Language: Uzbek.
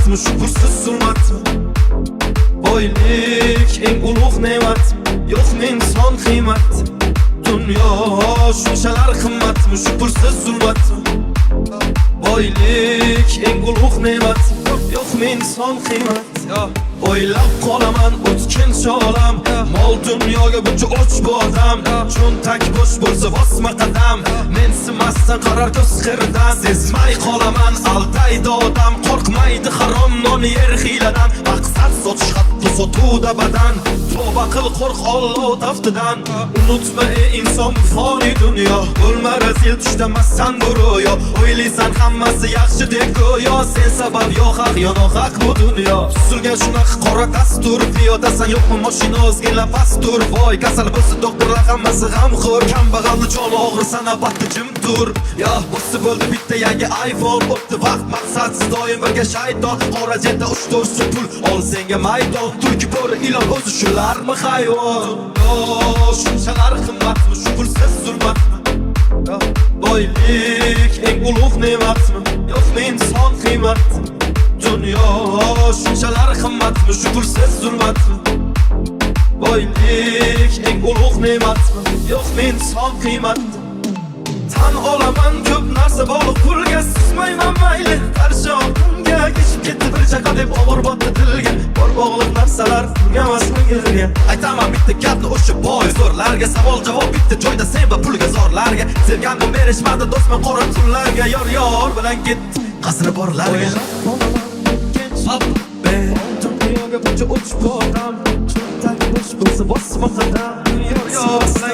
qimmatmi, shu pulsiz zulmatmi? Boylik eng ulug' ne'mat, yo'qmi inson qiymat? Dunyo shunchalar qimmatmi, shu pulsiz zulmatmi? Boylik eng ulug' ne'mat, yo'qmi inson qiymat? O'ylab qolaman o'tkinchi olam, mol dunyoga buncha och bu odam. Cho'ntak bo'sh bo'lsa bosma qadam, mensimasdan qarar ko'z qirdan. Sezmay qolaman aldaydi odam, qo'rqmaydi harom non yer hiyladan. Maqsad sotish hatto sotuvda badan, tavba qil qo'rq Alloh taftidan. Unutma ey inson bu foniy dunyo, bo'lma razil tushdamassan bu ro'yo. O'ylaysan hammasi yaxshi deb go'yo, sen sabab yo haq yo nohaq bu dunyo. Tuzilgan shunaqa qora dastur, piyodasan yo'qmi mashina ozgina pastur. Voy kasal bo'lsa doktorlar hammasi g'amxo'r, kambag'alni joni og'risa navbatda jim tur. Ya bo'lsa bo'ldi bitta yangi iPhone, o'tdi vaqt maqsadsiz doim birga shayton. Qora jenda 3-4 so'm pul ol senga maydon, tulki bo'ri ilon o'zi shularmi hayvon? Shunchalar qimmatmi, shu pulsiz zulmatmi? Boylik eng ulug' ne'matmi, yo'qmi inson qiymat? Dunyo shunchalar qimmatmi, shu pulsiz zulmatmi? Boylik eng ulug' ne'matmi, yo'qmi inson qiymat? Tan olaman ko'p narsa bog'liq pulga, susmayman mayli qarshi oqimga. Kechib ketdi bir chaqa deb og'ir botdi dilga, bor bog'liq narsalar pulga emasmi gilga. Aytaman bitta gapni o'sha boy zo'rlarga, savol javob bitta joyda sen va pulga zorlarga. Sevgandim berishmadi do'stman qora tunlarga, yor bilan ketdi qasri borlarga. Dunyoga buncha o'ch odam, cho'ntak bo'sh bo'lsa bosma qadam. Yor bilan